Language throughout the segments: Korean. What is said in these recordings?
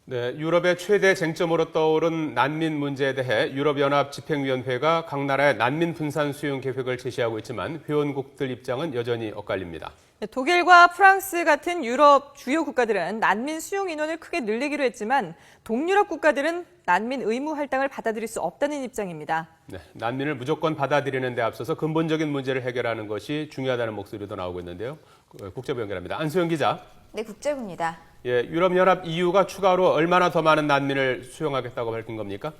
네, 유럽의 최대 쟁점으로 떠오른 난민 문제에 대해 유럽연합 집행위원회가 각 나라의 난민 분산 수용 계획을 제시하고 있지만 회원국들 입장은 여전히 엇갈립니다. 독일과 프랑스 같은 유럽 주요 국가들은 난민 수용 인원을 크게 늘리기로 했지만 동유럽 국가들은 난민 의무 할당을 받아들일 수 없다는 입장입니다. 네, 난민을 무조건 받아들이는 데 앞서서 근본적인 문제를 해결하는 것이 중요하다는 목소리도 나오고 있는데요. 국제부 연결합니다. 안소영 기자. 네, 국제부입니다. 예, 유럽연합 EU가 추가로 얼마나 더 많은 난민을 수용하겠다고 밝힌 겁니까?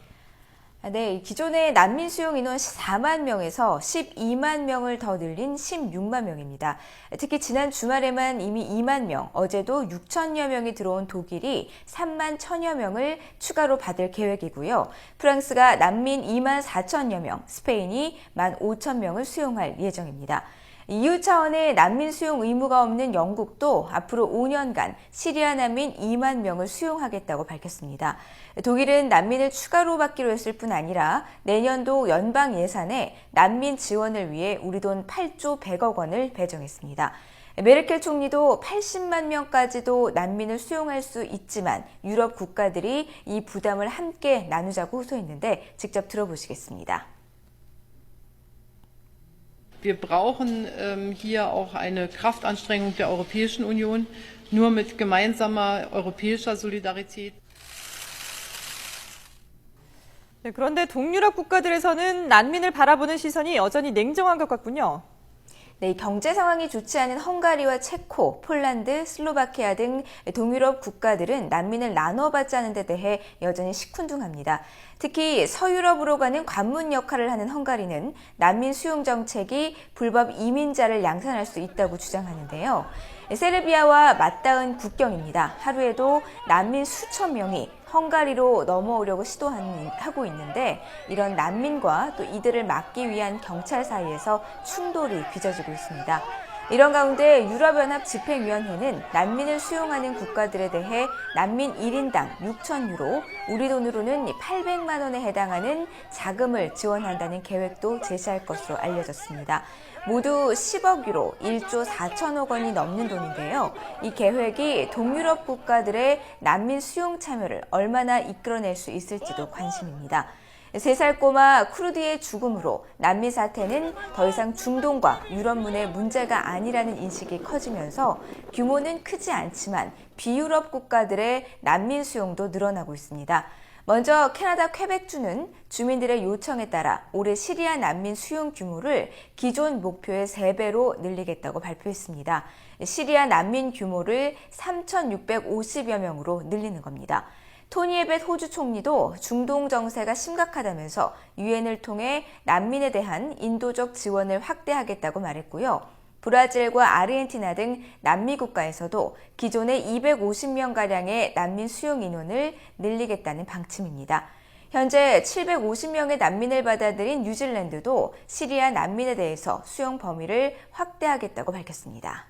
네, 기존의 난민 수용 인원 4만 명에서 12만 명을 더 늘린 16만 명입니다. 특히 지난 주말에만 이미 2만 명, 어제도 6천여 명이 들어온 독일이 3만 1천여 명을 추가로 받을 계획이고요. 프랑스가 난민 2만 4천여 명, 스페인이 1만 5천 명을 수용할 예정입니다. EU 차원의 난민 수용 의무가 없는 영국도 앞으로 5년간 시리아 난민 2만 명을 수용하겠다고 밝혔습니다. 독일은 난민을 추가로 받기로 했을 뿐 아니라 내년도 연방 예산에 난민 지원을 위해 우리 돈 8조 100억 원을 배정했습니다. 메르켈 총리도 80만 명까지도 난민을 수용할 수 있지만 유럽 국가들이 이 부담을 함께 나누자고 호소했는데 직접 들어보시겠습니다. Wir brauchen hier auch eine Kraftanstrengung der Europäischen Union. Nur mit gemeinsamer europäischer Solidarität. 네, 그런데 동유럽 국가들에서는 난민을 바라보는 시선이 여전히 냉정한 것 같군요. 네, 경제 상황이 좋지 않은 헝가리와 체코, 폴란드, 슬로바키아 등 동유럽 국가들은 난민을 나눠받자는 데 대해 여전히 시큰둥합니다. 특히 서유럽으로 가는 관문 역할을 하는 헝가리는 난민 수용 정책이 불법 이민자를 양산할 수 있다고 주장하는데요. 세르비아와 맞닿은 국경입니다. 하루에도 난민 수천 명이 헝가리로 넘어오려고 시도하고 있는데 이런 난민과 또 이들을 막기 위한 경찰 사이에서 충돌이 빚어지고 있습니다. 이런 가운데 유럽연합 집행위원회는 난민을 수용하는 국가들에 대해 난민 1인당 6천 유로, 우리 돈으로는 800만 원에 해당하는 자금을 지원한다는 계획도 제시할 것으로 알려졌습니다. 모두 10억 유로, 1조 4천억 원이 넘는 돈인데요. 이 계획이 동유럽 국가들의 난민 수용 참여를 얼마나 이끌어낼 수 있을지도 관심입니다. 3살 꼬마 쿠르드의 죽음으로 난민 사태는 더 이상 중동과 유럽문의 문제가 아니라는 인식이 커지면서 규모는 크지 않지만 비유럽 국가들의 난민 수용도 늘어나고 있습니다. 먼저 캐나다 퀘벡주는 주민들의 요청에 따라 올해 시리아 난민 수용 규모를 기존 목표의 3배로 늘리겠다고 발표했습니다. 시리아 난민 규모를 3,650여 명으로 늘리는 겁니다. 토니 에벳 호주 총리도 중동 정세가 심각하다면서 유엔을 통해 난민에 대한 인도적 지원을 확대하겠다고 말했고요. 브라질과 아르헨티나 등 남미 국가에서도 기존의 250명가량의 난민 수용 인원을 늘리겠다는 방침입니다. 현재 750명의 난민을 받아들인 뉴질랜드도 시리아 난민에 대해서 수용 범위를 확대하겠다고 밝혔습니다.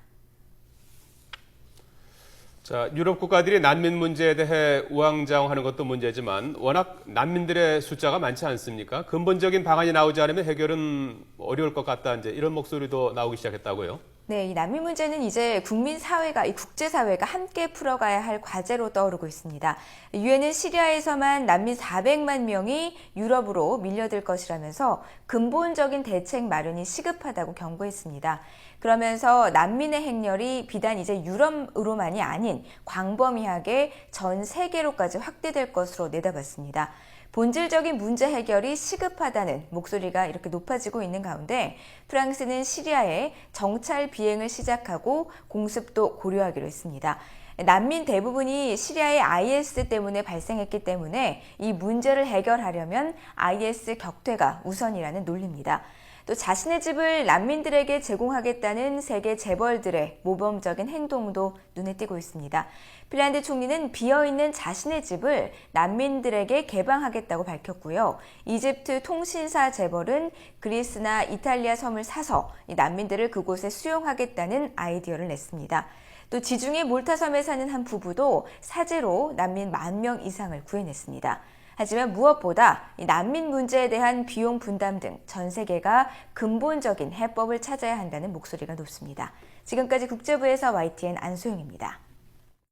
자, 유럽 국가들이 난민 문제에 대해 우왕좌왕하는 것도 문제지만 워낙 난민들의 숫자가 많지 않습니까? 근본적인 방안이 나오지 않으면 해결은 어려울 것 같다, 이제 이런 목소리도 나오기 시작했다고요. 네, 이 난민 문제는 이제 국민사회가, 이 국제사회가 함께 풀어가야 할 과제로 떠오르고 있습니다. 유엔은 시리아에서만 난민 400만 명이 유럽으로 밀려들 것이라면서 근본적인 대책 마련이 시급하다고 경고했습니다. 그러면서 난민의 행렬이 비단 이제 유럽으로만이 아닌 광범위하게 전 세계로까지 확대될 것으로 내다봤습니다. 본질적인 문제 해결이 시급하다는 목소리가 이렇게 높아지고 있는 가운데 프랑스는 시리아에 정찰 비행을 시작하고 공습도 고려하기로 했습니다. 난민 대부분이 시리아의 IS 때문에 발생했기 때문에 이 문제를 해결하려면 IS 격퇴가 우선이라는 논리입니다. 또 자신의 집을 난민들에게 제공하겠다는 세계 재벌들의 모범적인 행동도 눈에 띄고 있습니다. 핀란드 총리는 비어있는 자신의 집을 난민들에게 개방하겠다고 밝혔고요. 이집트 통신사 재벌은 그리스나 이탈리아 섬을 사서 이 난민들을 그곳에 수용하겠다는 아이디어를 냈습니다. 또 지중해 몰타섬에 사는 한 부부도 사제로 난민 10,000명 이상을 구해냈습니다. 하지만 무엇보다 이 난민 문제에 대한 비용 분담 등 전 세계가 근본적인 해법을 찾아야 한다는 목소리가 높습니다. 지금까지 국제부에서 YTN 안소영입니다.